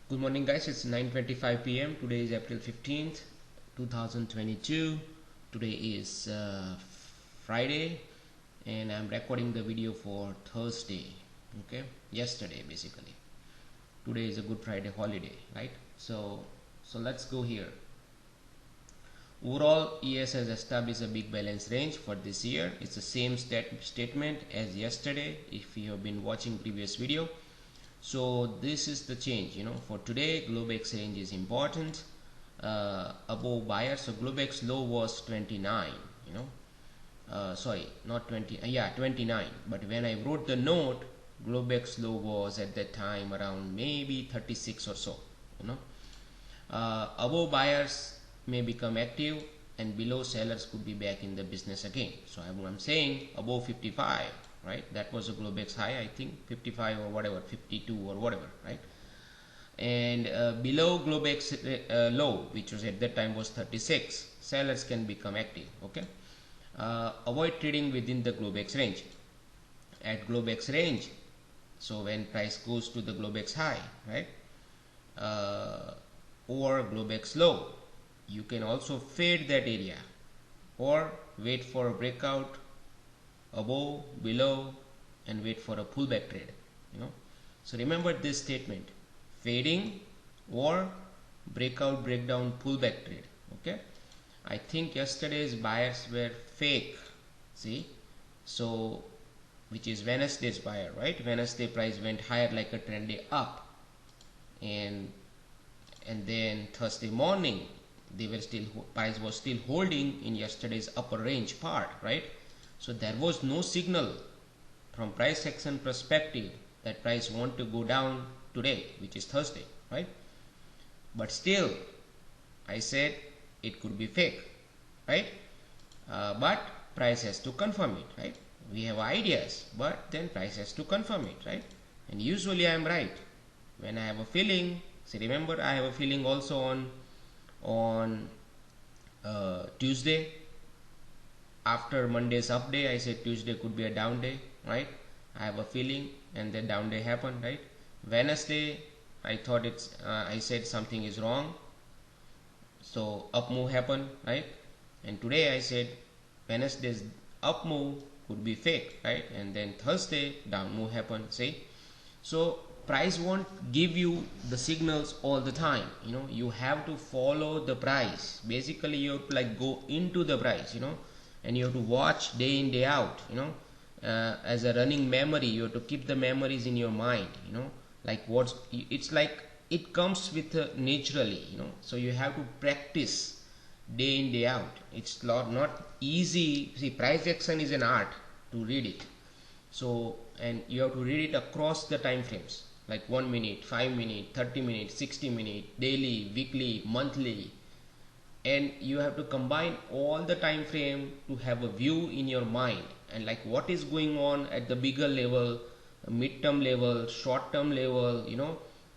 Good morning guys, it's 9:25 p.m. Today is April 15th 2022. Today is Friday and I'm recording the video for Thursday. Okay, yesterday basically. Today is a Good Friday holiday, right? So let's go here. Overall, ES has established a big balance range for this year. It's the same statement as yesterday if you have been watching previous video. So this is the change, for today. Globex range is important, above buyer. So Globex low was 29, sorry, not 20, yeah, 29. But when I wrote the note, Globex low was at that time around maybe 36 or so, above buyers may become active and below sellers could be back in the business again. So I'm saying above 55, right? That was a Globex high, I think 55 or whatever, 52 or whatever, right? And below Globex low, which was at that time was 36, sellers can become active. Okay, avoid trading within the Globex range. At Globex range, so when price goes to the Globex high, right, or Globex low, you can also fade that area or wait for a breakout above, below, and wait for a pullback trade. So remember this statement: fading or breakout, breakdown, pullback trade. Okay, I think yesterday's buyers were fake. See, so which is Wednesday's buyer, right? Wednesday price went higher like a trendy up, and then Thursday morning they were still, price was still holding in yesterday's upper range part, right? So there was no signal from price action perspective that price want to go down today, which is Thursday, right? But still I said it could be fake, right? But price has to confirm it, right? We have ideas, but then price has to confirm it, right? And usually I am right when I have a feeling. See, remember, I have a feeling also on Tuesday. After Monday's up day, I said Tuesday could be a down day, right? I have a feeling, and then down day happened, right? Wednesday, I thought I said something is wrong, so up move happened, right? And today I said Wednesday's up move could be fake, right? And then Thursday down move happened. See, so price won't give you the signals all the time. You have to follow the price. Basically, you have to like go into the price, and you have to watch day in day out, as a running memory. You have to keep the memories in your mind, like it's like it comes with naturally, so you have to practice day in day out. It's not easy. See, price action is an art to read it. So, and you have to read it across the time frames, like 1 minute, 5 minutes, 30 minutes, 60 minutes, daily, weekly, monthly, and you have to combine all the time frame to have a view in your mind, and like what is going on at the bigger level, mid-term level, short-term level,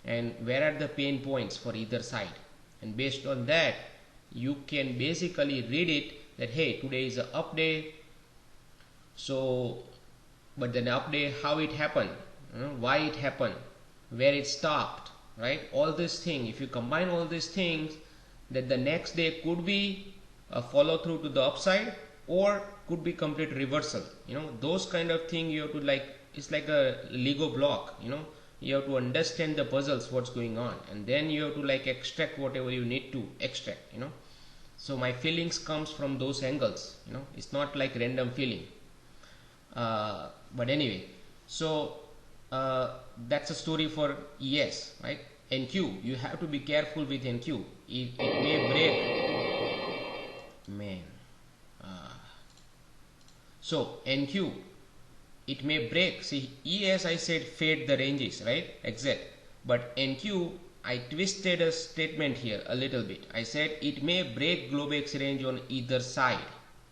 and where are the pain points for either side. And based on that, you can basically read it that, hey, today is an up day. So, but then up day, how it happened, why it happened, where it stopped, right? All these things, if you combine all these things, that the next day could be a follow through to the upside or could be complete reversal. Those kind of thing you have to like, it's like a Lego block. You have to understand the puzzles, what's going on, and then you have to like extract whatever you need to extract. So my feelings comes from those angles. It's not like random feeling. But anyway, so that's a story for ES, right? NQ, you have to be careful with NQ. It may break, man. So NQ, it may break. See, ES I said fade the ranges, right? Exact. But NQ, I twisted a statement here a little bit. I said it may break Globex range on either side,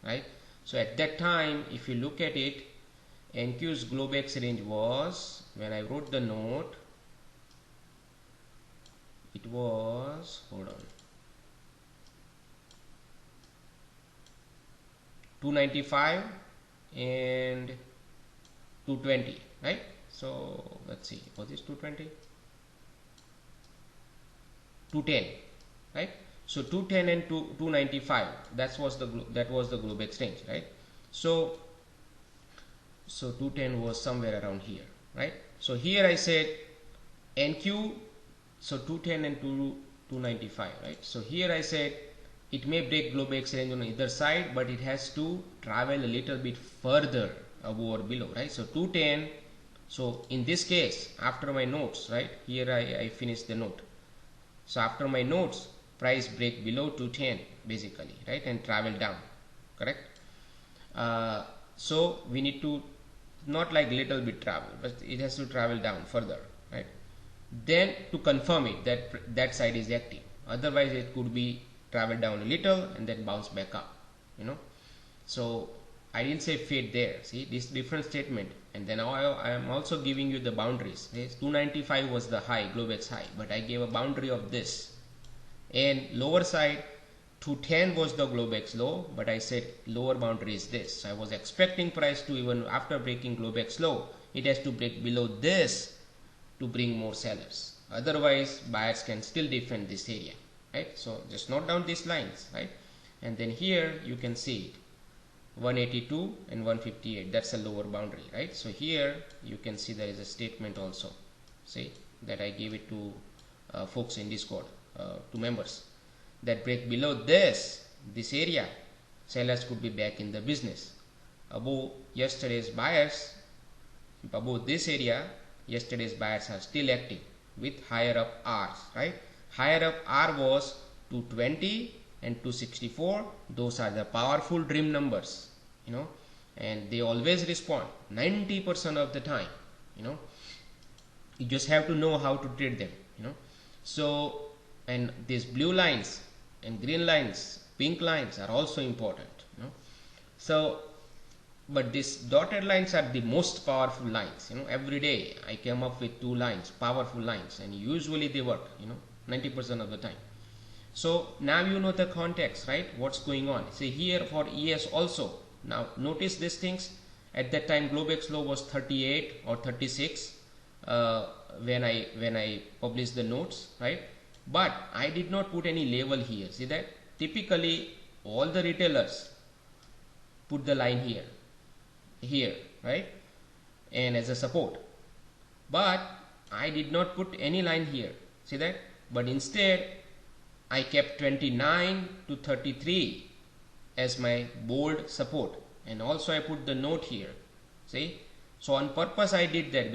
right? So at that time, if you look at it, NQ's Globex range was, when I wrote the note, it was, hold on, 295 and 220, right? So let's see, was this 220? 210, right? So 210 and 295, that was the Globex range, right? So 210 was somewhere around here, right? So here I said NQ, so 210 and 295, right? So here I said it may break Globex range on either side, but it has to travel a little bit further above or below, right? So 210. So in this case, after my notes, right, here I finished the note. So after my notes, price break below 210 basically, right, and travel down, correct? So we need to not like little bit travel, but it has to travel down further, right? Then to confirm it that that side is active. Otherwise it could be travel down a little and then bounce back up, you know. So I didn't say fade there. See, this different statement. And then I am also giving you the boundaries. Okay? 295 was the high, Globex high, but I gave a boundary of this. And lower side, 210 was the Globex low, but I said lower boundary is this. So I was expecting price to, even after breaking Globex low, it has to break below this to bring more sellers. Otherwise, buyers can still defend this area, right? So just note down these lines, right? And then here you can see it. 182 and 158, that's a lower boundary, right? So here you can see there is a statement also, see, that I gave it to folks in Discord, to members, that break below this area, sellers could be back in the business. Above yesterday's buyers, above this area, yesterday's buyers are still active with higher up R's, right? Higher up R was 220 and 264. Those are the powerful dream numbers, you know, and they always respond 90% of the time, you know. You just have to know how to trade them, you know. So, and these blue lines and green lines, pink lines are also important, you know. So, but these dotted lines are the most powerful lines, you know. Every day I came up with 2 lines, powerful lines, and usually they work, you know, 90% of the time. So now you know the context, right? What's going on? See here for ES also. Now notice these things. At that time Globex low was 38 or 36 when I published the notes, right? But I did not put any label here. See that? Typically all the retailers put the line here, right? And as a support. But I did not put any line here. See that? But instead I kept 29 to 33 as my bold support, and also I put the note here. See, so on purpose I did that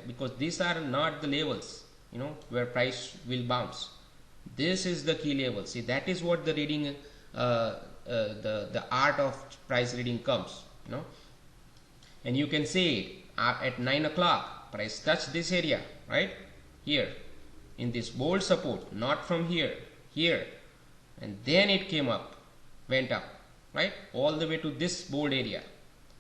because these are not the levels, you know, where price will bounce. This is the key level. See, that is what the reading, the art of price reading comes, you know. And you can see at 9 o'clock price touched this area, right here, in this bold support, not from here, and then it came up, went up, right, all the way to this bold area,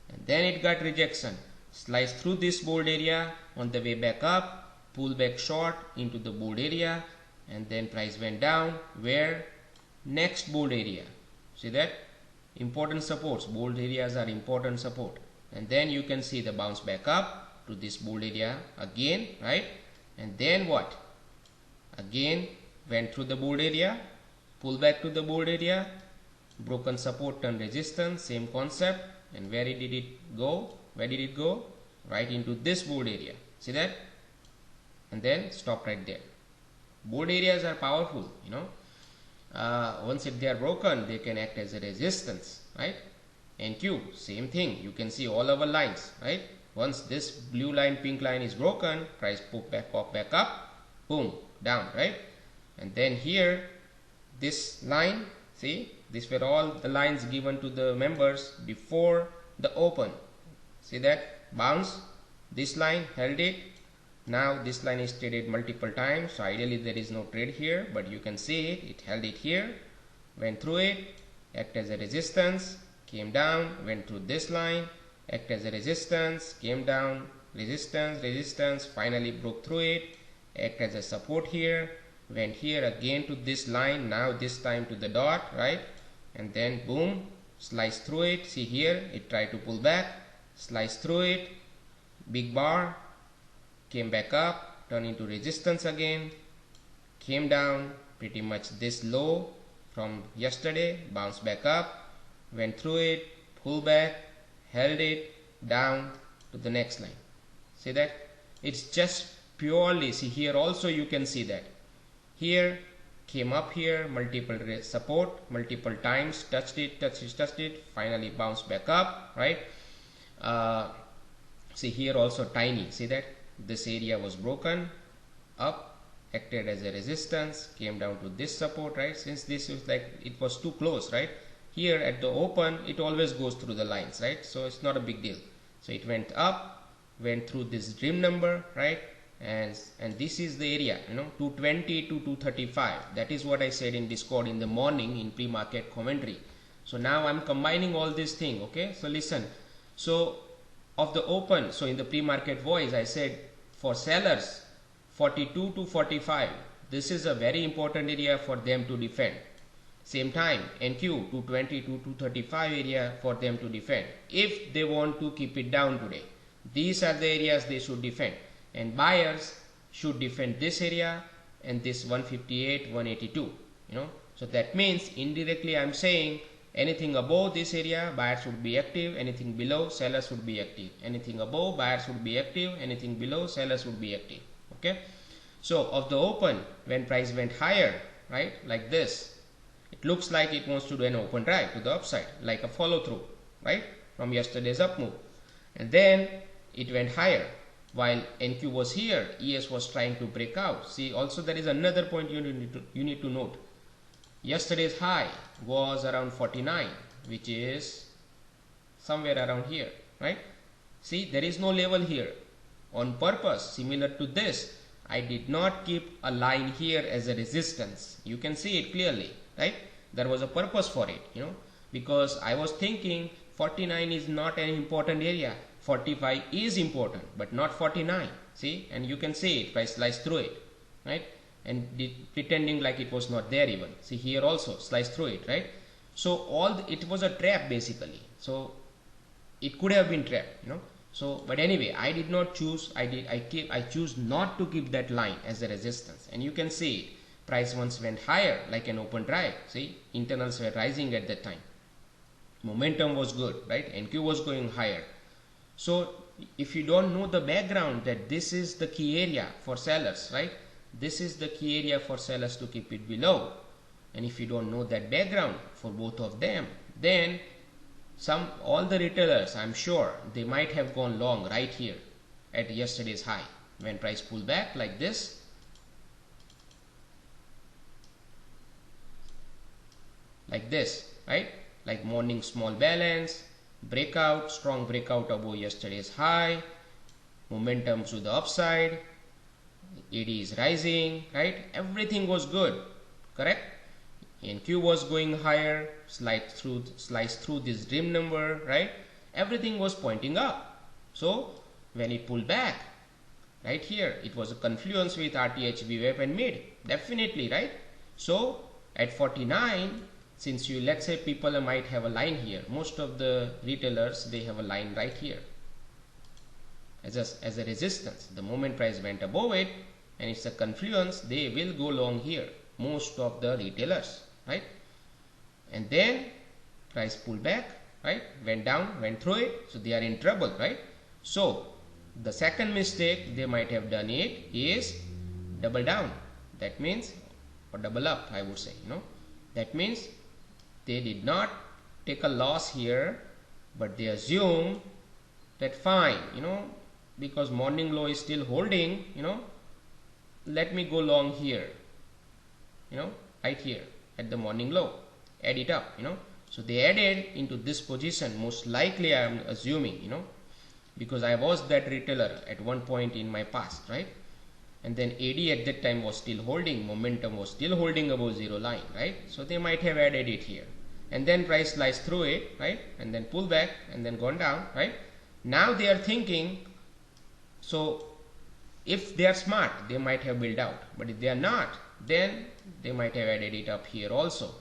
and then it got rejection, sliced through this bold area, on the way back up, pull back short into the bold area, and then price went down, where next bold area. See that? Important supports, bold areas are important support, and then you can see the bounce back up to this bold area again, right? And then what? Again went through the bold area, pull back to the bold area, broken support, turn resistance, same concept. And where did it go? Where did it go? Right into this bold area. See that? And then stop right there. Bold areas are powerful, you know. Once if they are broken, they can act as a resistance, right? NQ, same thing. You can see all our lines, right? Once this blue line, pink line is broken, price pop back up, boom, down, right? And then here this line, see, these were all the lines given to the members before the open. See that? Bounce, this line held it. Now this line is traded multiple times, so ideally there is no trade here, but you can see it held it here, went through it, act as a resistance, came down, went through this line, act as a resistance, came down, resistance, finally broke through it, act as a support here, went here again to this line, now this time to the dot, right? And then boom, slice through it. See here, it tried to pull back, slice through it, big bar, came back up, turned into resistance again, came down pretty much this low from yesterday, bounced back up, went through it, pulled back, held it down to the next line. See that? It's just purely, see here also you can see that. Here, came up here, multiple support, multiple times, touched it, finally bounced back up, right? See here also tiny, see that? This area was broken, up, acted as a resistance, came down to this support, right? Since this was like, it was too close, right? Here at the open, it always goes through the lines, right? So it's not a big deal. So it went up, went through this dream number, right? And this is the area, 220 to 235. That is what I said in Discord in the morning in pre-market commentary. So now I'm combining all this thing, okay? So listen. So of the open, so in the pre-market voice, I said for sellers, 42 to 45. This is a very important area for them to defend. Same time, NQ 220 to 235 area for them to defend. If they want to keep it down today, these are the areas they should defend. And buyers should defend this area and this 158, 182, So that means indirectly I'm saying anything above this area, buyers would be active. Anything below, sellers would be active. Anything above, buyers would be active. Anything below, sellers would be active. Okay. So of the open, when price went higher, right, like this, it looks like it wants to do an open drive to the upside, like a follow through, right, from yesterday's up move. And then it went higher. While NQ was here, ES was trying to break out. See, also there is another point you need to note. Yesterday's high was around 49, which is somewhere around here, right? See, there is no level here. On purpose, similar to this, I did not keep a line here as a resistance. You can see it clearly, right? There was a purpose for it, because I was thinking 49 is not an important area. 45 is important, but not 49. See, and you can see it, price sliced through it, right? And pretending like it was not there even. See here also, sliced through it, right? So it was a trap basically. So it could have been trapped, So, but anyway, I did not choose. I choose not to keep that line as a resistance. And you can see it. Price once went higher, like an open drive. See, internals were rising at that time. Momentum was good, right? NQ was going higher. So if you don't know the background that this is the key area for sellers, right? This is the key area for sellers to keep it below. And if you don't know that background for both of them, then all the retailers, I'm sure, they might have gone long right here at yesterday's high when price pulled back like this. Like this, right? Like morning small balance, breakout, strong breakout above yesterday's high, momentum to the upside, AD is rising, right? Everything was good, correct? NQ was going higher, sliced through this dream number, right? Everything was pointing up. So when it pulled back, right here, it was a confluence with RTH, VWAP and mid, definitely, right? So at 49, since let's say people might have a line here, most of the retailers, they have a line right here as a resistance. The moment price went above it and it's a confluence, they will go long here, most of the retailers, right? And then price pulled back, right, went down, went through it, so they are in trouble, right? So the second mistake they might have done it is double down. That means, or double up, I would say, that means they did not take a loss here, but they assume that fine, because morning low is still holding, let me go long here, right here at the morning low, add it up, so they added into this position, most likely I am assuming, because I was that retailer at one point in my past, right? And then AD at that time was still holding, momentum was still holding above zero line, right? So they might have added it here. And then price sliced through it, right? And then pull back and then gone down, right? Now they are thinking, so if they are smart, they might have built out. But if they are not, then they might have added it up here also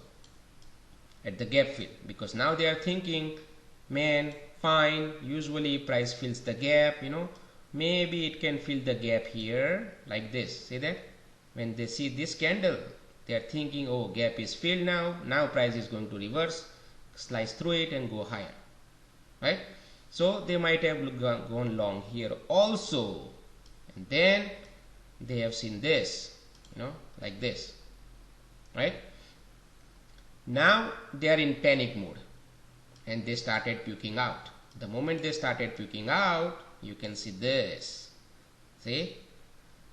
at the gap fill. Because now they are thinking, man, fine, usually price fills the gap, maybe it can fill the gap here like this. See that? when they see this candle, they are thinking, oh, gap is filled now. Now price is going to reverse, slice through it and go higher, right? So they might have gone long here also, and then they have seen this, like this, right? Now they are in panic mode and they started puking out. The moment they started puking out, you can see this. See?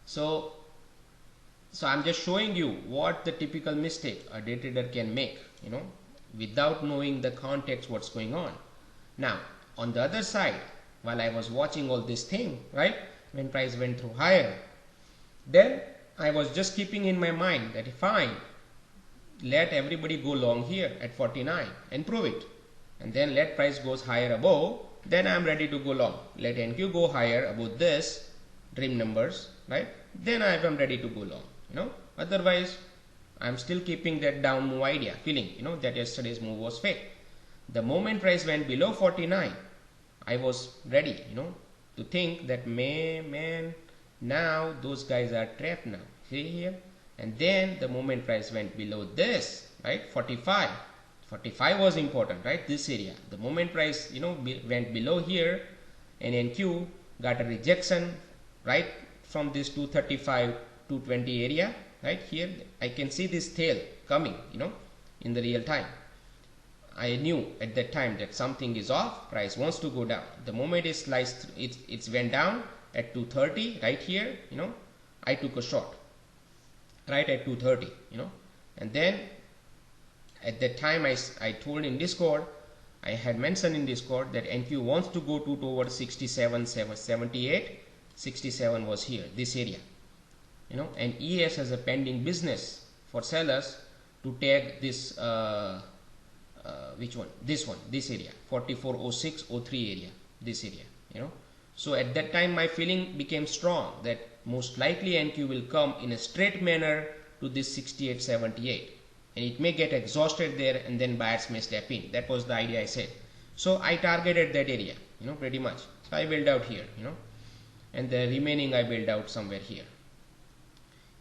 So I'm just showing you what the typical mistake a day trader can make, without knowing the context, what's going on. Now, on the other side, while I was watching all this thing, right, when price went through higher, then I was just keeping in my mind that fine, let everybody go long here at 49 and prove it, and then let price goes higher above, then I am ready to go long. Let NQ go higher above this dream numbers, right, then I am ready to go long. Otherwise I am still keeping that down move idea, feeling that yesterday's move was fake. The moment price went below 49, I was ready to think that man, now those guys are trapped now. See here? And then the moment price went below this, right, 45 was important, right, this area. The moment price went below here and NQ got a rejection right from this 235 220 area, right here. I can see this tail coming in the real time. I knew at that time that something is off, price wants to go down. The moment it sliced, it went down at 230 right here, I took a short right at 230, and then at that time I told in Discord, I had mentioned in Discord that NQ wants to go towards 67 78. 67 was here, this area, and ES has a pending business for sellers to tag this which one, this area 440603 area, this area, so at that time my feeling became strong that most likely NQ will come in a straight manner to this 68 78, and it may get exhausted there and then buyers may step in. That was the idea I said. So I targeted that area, pretty much. So I built out here, and the remaining I built out somewhere here.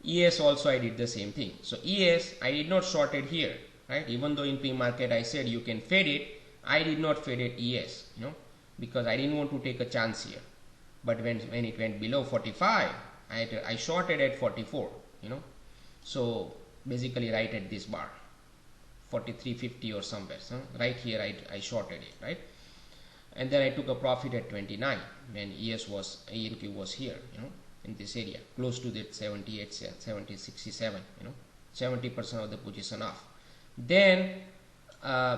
ES also I did the same thing. So ES I did not short it here, right? Even though in pre-market I said you can fade it, I did not fade it ES, because I didn't want to take a chance here. But when it went below 45, I shorted at 44, so basically right at this bar 43.50 or somewhere, so right here I shorted it, right, and then I took a profit at 29 when ENQ was here, in this area close to that 78 70 67, 70% of the position off. Then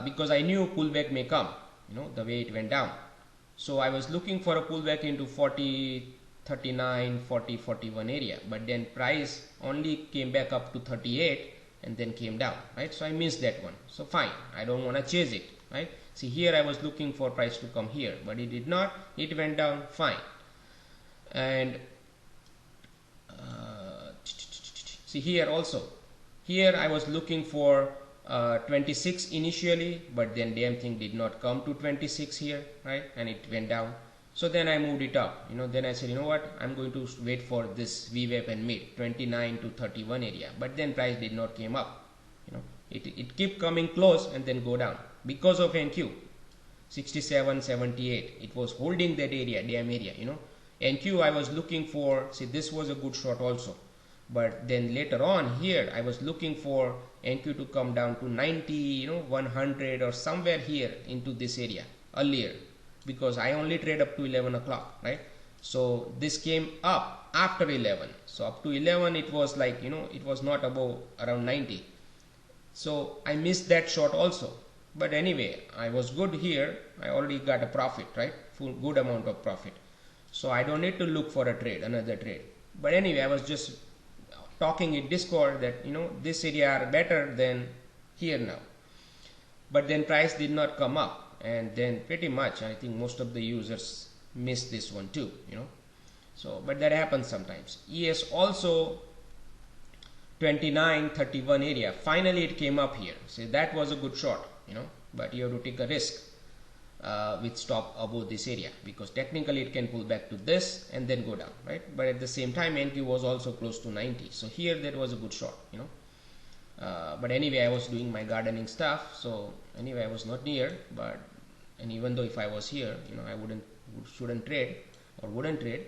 because I knew pullback may come, the way it went down, so I was looking for a pullback into 40 39 40 41 area, but then price only came back up to 38 and then came down, right? So I missed that one. So fine, I don't want to chase it, right? See here I was looking for price to come here, but it did not, it went down, fine. And see here also, here I was looking for 26 initially, but then damn thing did not come to 26 here, right, and it went down. So then I moved it up, then I said, what, I'm going to wait for this VWAP and mid 29 to 31 area, but then price did not came up, it kept coming close and then go down because of NQ 67 78. It was holding that area, damn area, NQ I was looking for, see this was a good shot also, but then later on here I was looking for NQ to come down to 90, 100 or somewhere here into this area earlier, because I only trade up to 11 o'clock, right? So this came up after 11, so up to 11 it was like, it was not above around 90, so I missed that shot also. But anyway, I was good here, I already got a profit, right, full good amount of profit, so I don't need to look for a trade, another trade. But anyway, I was just talking in Discord that this area are better than here now, but then price did not come up, and then pretty much I think most of the users missed this one too, so but that happens sometimes. ES also 29 31 area, finally it came up here, so that was a good shot, but you have to take a risk. with stop above this area, because technically it can pull back to this and then go down, right? But at the same time NQ was also close to 90, so here that was a good shot, you know. But anyway, I was doing my gardening stuff, so anyway I was not near. But and even though if I was here, you know, I shouldn't trade or wouldn't trade,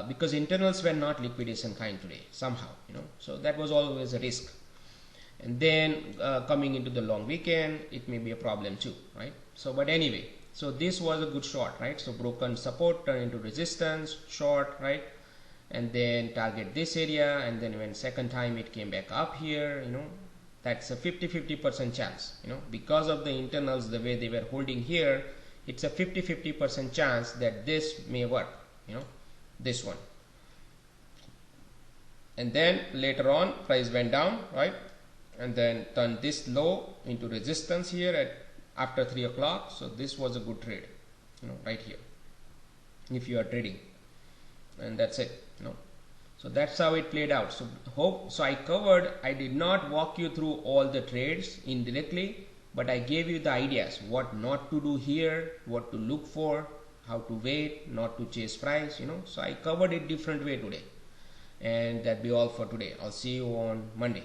because internals were not liquidation kind today somehow, you know, so that was always a risk. And then coming into the long weekend, it may be a problem too, right? So but anyway, so this was a good short, right? So broken support turned into resistance, short, right? And then target this area, and then when second time it came back up here, you know, that's a 50-50% chance, you know, because of the internals, the way they were holding here, it's a 50-50% chance that this may work, you know, this one. And then later on price went down, right, and then turned this low into resistance here at after 3 o'clock. So this was a good trade, you know, right here if you are trading. And that's it, you know. So that's how it played out. So I did not walk you through all the trades indirectly, but I gave you the ideas, what not to do here, what to look for, how to wait, not to chase price, you know. So I covered it different way today. And that be all for today. I'll see you on Monday.